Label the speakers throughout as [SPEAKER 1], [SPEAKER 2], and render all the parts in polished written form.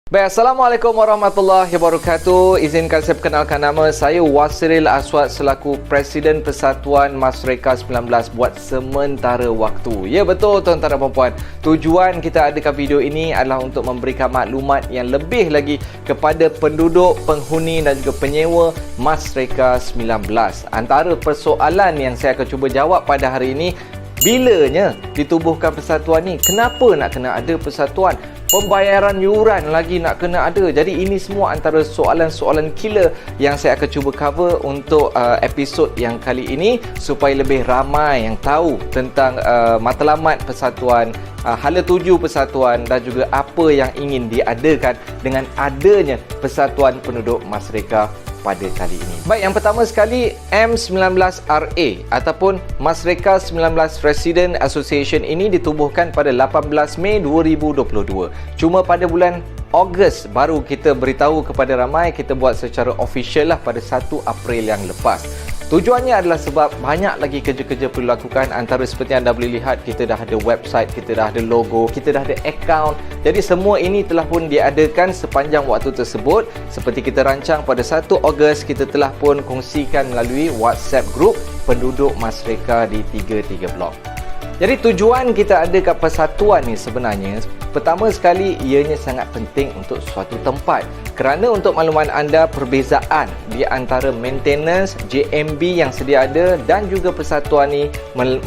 [SPEAKER 1] Baik, Assalamualaikum warahmatullahi wabarakatuh. Izinkan saya perkenalkan nama saya Wasiril Aswad selaku Presiden Persatuan Masreka 19 buat sementara waktu. Ya betul tuan-tuan dan puan-puan. Tujuan kita adakan video ini adalah untuk memberikan maklumat yang lebih lagi kepada penduduk, penghuni dan juga penyewa Masreka 19. Antara persoalan yang saya akan cuba jawab pada hari ini, bilanya ditubuhkan persatuan ni? Kenapa nak kena ada persatuan? Pembayaran yuran lagi nak kena ada. Jadi ini semua antara soalan-soalan killer yang saya akan cuba cover untuk episod yang kali ini supaya lebih ramai yang tahu tentang matlamat persatuan, hala tuju persatuan dan juga apa yang ingin diadakan dengan adanya Persatuan Penduduk Masreka pada kali ini. Baik, yang pertama sekali M19RA ataupun Masreka 19 Resident Association ini ditubuhkan pada 18 Mei 2022. Cuma pada bulan Ogos baru kita beritahu kepada ramai, kita buat secara official lah pada 1 April yang lepas. Tujuannya adalah sebab banyak lagi kerja-kerja perlu dilakukan. Antara seperti anda boleh lihat, kita dah ada website, kita dah ada logo, kita dah ada account. Jadi semua ini telah pun diadakan sepanjang waktu tersebut. Seperti kita rancang pada 1 Ogos, kita telah pun kongsikan melalui WhatsApp group penduduk Masreka di 3 blok. Jadi tujuan kita adakan persatuan ni sebenarnya, pertama sekali ianya sangat penting untuk suatu tempat. Kerana untuk makluman anda, perbezaan di antara maintenance JMB yang sedia ada dan juga persatuan ni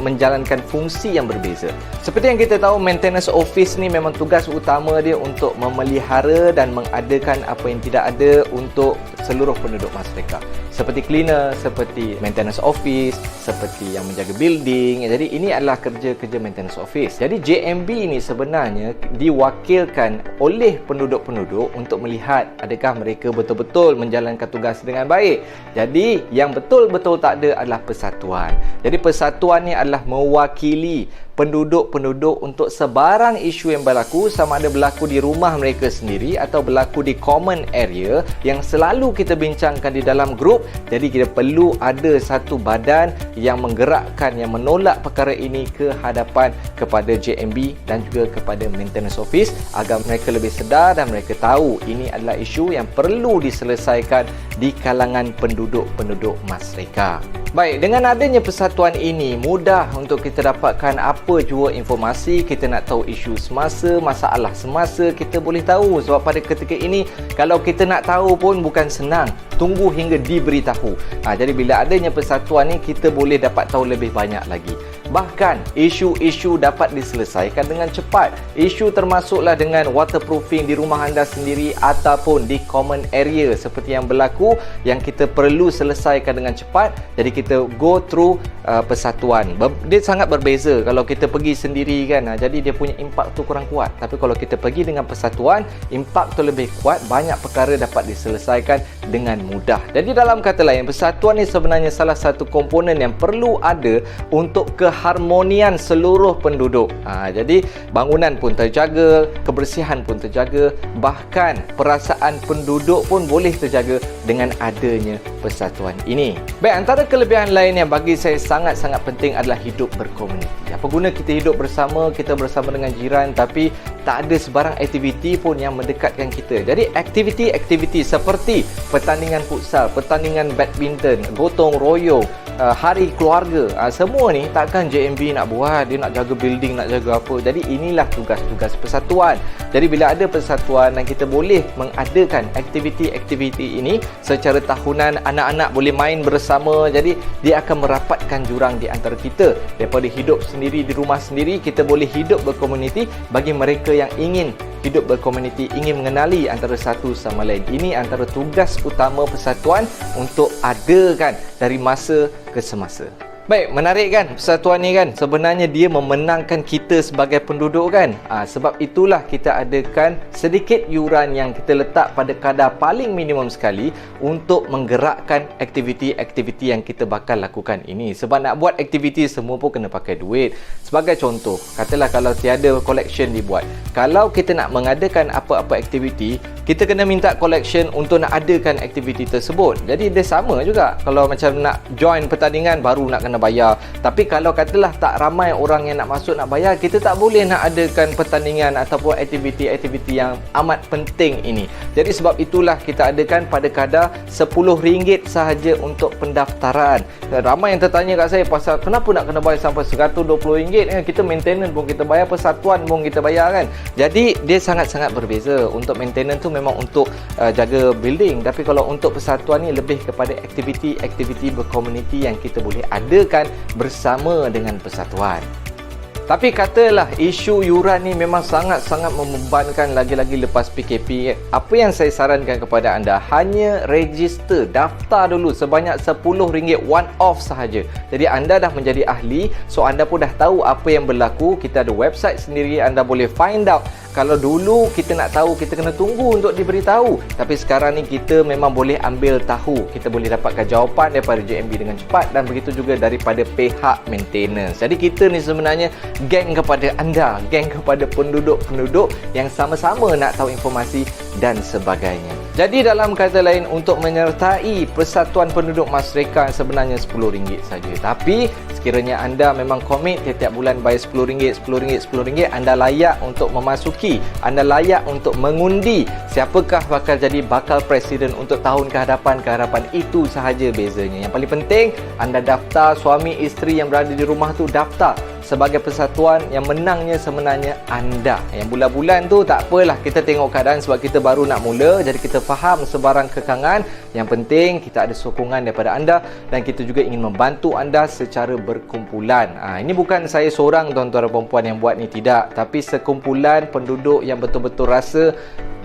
[SPEAKER 1] menjalankan fungsi yang berbeza. Seperti yang kita tahu, maintenance office ni memang tugas utama dia untuk memelihara dan mengadakan apa yang tidak ada untuk seluruh penduduk Masreka. Seperti cleaner, seperti maintenance office, seperti yang menjaga building. Jadi ini adalah kerja-kerja maintenance office. Jadi JMB ini sebenarnya diwakilkan oleh penduduk-penduduk untuk melihat adakah mereka betul-betul menjalankan tugas dengan baik. Jadi yang betul-betul tak ada adalah persatuan. Jadi persatuan ni adalah mewakili penduduk-penduduk untuk sebarang isu yang berlaku, sama ada berlaku di rumah mereka sendiri atau berlaku di common area yang selalu kita bincangkan di dalam grup. Jadi kita perlu ada satu badan yang menggerakkan, yang menolak perkara ini ke hadapan kepada JMB dan juga kepada maintenance office agar mereka lebih sedar dan mereka tahu ini adalah isu yang perlu diselesaikan di kalangan penduduk-penduduk Masreka. Baik, dengan adanya persatuan ini, mudah untuk kita dapatkan apa jua informasi. Kita nak tahu isu semasa, masalah semasa, kita boleh tahu. Sebab pada ketika ini, kalau kita nak tahu pun bukan senang. Tunggu hingga diberitahu. Jadi bila adanya persatuan ni, kita boleh dapat tahu lebih banyak lagi. Bahkan isu-isu dapat diselesaikan dengan cepat. Isu termasuklah dengan waterproofing di rumah anda sendiri ataupun di common area seperti yang berlaku yang kita perlu selesaikan dengan cepat. Jadi kita go through persatuan. Dia sangat berbeza kalau kita pergi sendiri kan. Jadi dia punya impak tu kurang kuat. Tapi kalau kita pergi dengan persatuan, impak tu lebih kuat. Banyak perkara dapat diselesaikan dengan mudah. Jadi dalam kata lain, persatuan ni sebenarnya salah satu komponen yang perlu ada untuk keharmonian seluruh penduduk. Jadi bangunan pun terjaga, kebersihan pun terjaga, bahkan perasaan penduduk pun boleh terjaga dengan adanya persatuan ini. Baik, antara kelebihan lain yang bagi saya sangat-sangat penting adalah hidup berkomuniti. Apa guna kita hidup bersama, kita bersama dengan jiran tapi tak ada sebarang aktiviti pun yang mendekatkan kita. Jadi aktiviti-aktiviti seperti pertandingan futsal, pertandingan badminton, gotong royong, hari keluarga, semua ni takkan JMB nak buat. Dia nak jaga building, nak jaga apa. Jadi inilah tugas-tugas persatuan. Jadi bila ada persatuan dan kita boleh mengadakan aktiviti-aktiviti ini secara tahunan, anak-anak boleh main bersama. Jadi dia akan merapatkan jurang di antara kita. Daripada hidup sendiri di rumah sendiri, kita boleh hidup berkomuniti. Bagi mereka yang ingin hidup berkomuniti, ingin mengenali antara satu sama lain, ini antara tugas utama persatuan untuk adakan dari masa ke semasa. Baik, menarik kan persatuan ni kan? Sebenarnya dia memenangkan kita sebagai penduduk kan? Sebab itulah kita adakan sedikit yuran yang kita letak pada kadar paling minimum sekali untuk menggerakkan aktiviti-aktiviti yang kita bakal lakukan ini. Sebab nak buat aktiviti semua pun kena pakai duit. Sebagai contoh, katalah kalau tiada collection dibuat. Kalau kita nak mengadakan apa-apa aktiviti, kita kena minta collection untuk nak adakan aktiviti tersebut. Jadi dia sama juga, kalau macam nak join pertandingan baru nak kena bayar. Tapi kalau katalah tak ramai orang yang nak masuk nak bayar, kita tak boleh nak adakan pertandingan ataupun aktiviti-aktiviti yang amat penting ini. Jadi sebab itulah kita adakan pada kadar RM10 sahaja untuk pendaftaran. Dan ramai yang tertanya kat saya pasal kenapa nak kena bayar sampai RM120 kan? Kita maintenance pun kita bayar, persatuan pun kita bayar kan. Jadi dia sangat-sangat berbeza. Untuk maintenance tu memang untuk jaga building, tapi kalau untuk persatuan ni lebih kepada aktiviti-aktiviti berkomuniti yang kita boleh adakan bersama dengan persatuan. Tapi katalah isu yuran ni memang sangat-sangat membebankan, lagi-lagi lepas PKP. Apa yang saya sarankan kepada anda, hanya register, daftar dulu sebanyak RM10 one off sahaja. Jadi anda dah menjadi ahli, so anda pun dah tahu apa yang berlaku. Kita ada website sendiri, anda boleh find out. Kalau dulu kita nak tahu, kita kena tunggu untuk diberitahu. Tapi sekarang ni kita memang boleh ambil tahu. Kita boleh dapatkan jawapan daripada JMB dengan cepat, dan begitu juga daripada pihak maintenance. Jadi kita ni sebenarnya geng kepada anda, geng kepada penduduk-penduduk yang sama-sama nak tahu informasi dan sebagainya. Jadi dalam kata lain, untuk menyertai Persatuan Penduduk Mas Reka sebenarnya RM10 saja. Tapi sekiranya anda memang komit setiap bulan bayar RM10, anda layak untuk memasuki, anda layak untuk mengundi siapakah bakal jadi bakal presiden untuk tahun kehadapan. Itu sahaja bezanya. Yang paling penting, anda daftar, suami isteri yang berada di rumah tu daftar sebagai persatuan. Yang menangnya sebenarnya anda. Yang bulan-bulan tu tak apalah, kita tengok keadaan sebab kita baru nak mula, jadi kita faham sebarang kekangan. Yang penting kita ada sokongan daripada anda, dan kita juga ingin membantu anda secara berkumpulan. Ini bukan saya seorang tuan-tuan dan puan-puan yang buat ni, tidak, tapi sekumpulan penduduk yang betul-betul rasa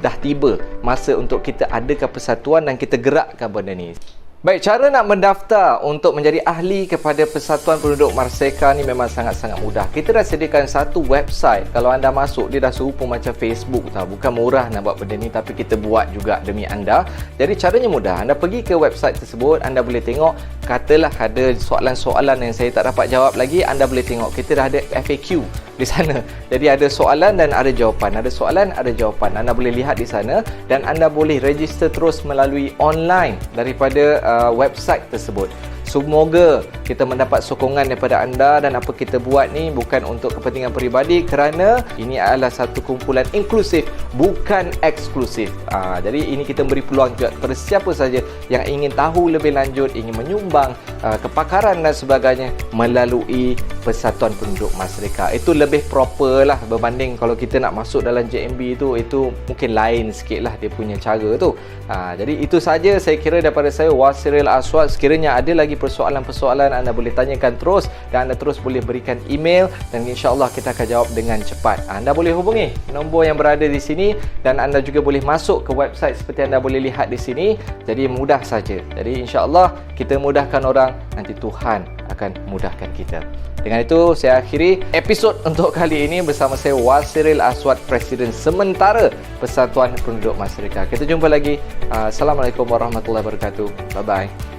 [SPEAKER 1] dah tiba masa untuk kita adakan persatuan dan kita gerakkan benda ni. Baik, cara nak mendaftar untuk menjadi ahli kepada Persatuan Penduduk Mas Reka ni memang sangat-sangat mudah. Kita dah sediakan satu website. Kalau anda masuk, dia dah serupa macam Facebook tau. Bukan murah nak buat benda ni, tapi kita buat juga demi anda. Jadi caranya mudah. Anda pergi ke website tersebut, anda boleh tengok, katalah ada soalan-soalan yang saya tak dapat jawab lagi, anda boleh tengok. Kita dah ada FAQ di sana. Jadi ada soalan dan ada jawapan. Ada soalan, ada jawapan. Anda boleh lihat di sana, dan anda boleh register terus melalui online daripada website tersebut. Semoga kita mendapat sokongan daripada anda, dan apa kita buat ni bukan untuk kepentingan peribadi, kerana ini adalah satu kumpulan inklusif, bukan eksklusif. Jadi ini kita beri peluang juga kepada siapa saja yang ingin tahu lebih lanjut, ingin menyumbang kepakaran dan sebagainya melalui Persatuan Penduduk Mas Reka. Itu lebih proper lah berbanding kalau kita nak masuk dalam JMB itu mungkin lain sikit lah dia punya cara tu. Jadi itu saja saya kira daripada saya, Wasiril Aswad. Sekiranya ada lagi persoalan-persoalan, anda boleh tanyakan terus, dan anda terus boleh berikan email, dan insya-Allah kita akan jawab dengan cepat. Anda boleh hubungi nombor yang berada di sini, dan anda juga boleh masuk ke website seperti anda boleh lihat di sini. Jadi mudah saja. Jadi insya-Allah kita mudahkan orang, nanti Tuhan akan mudahkan kita. Dengan itu saya akhiri episod untuk kali ini bersama saya, Wasiril Aswad, Presiden sementara Persatuan Penduduk Mas Reka. Kita jumpa lagi. Assalamualaikum warahmatullahi wabarakatuh. Bye bye.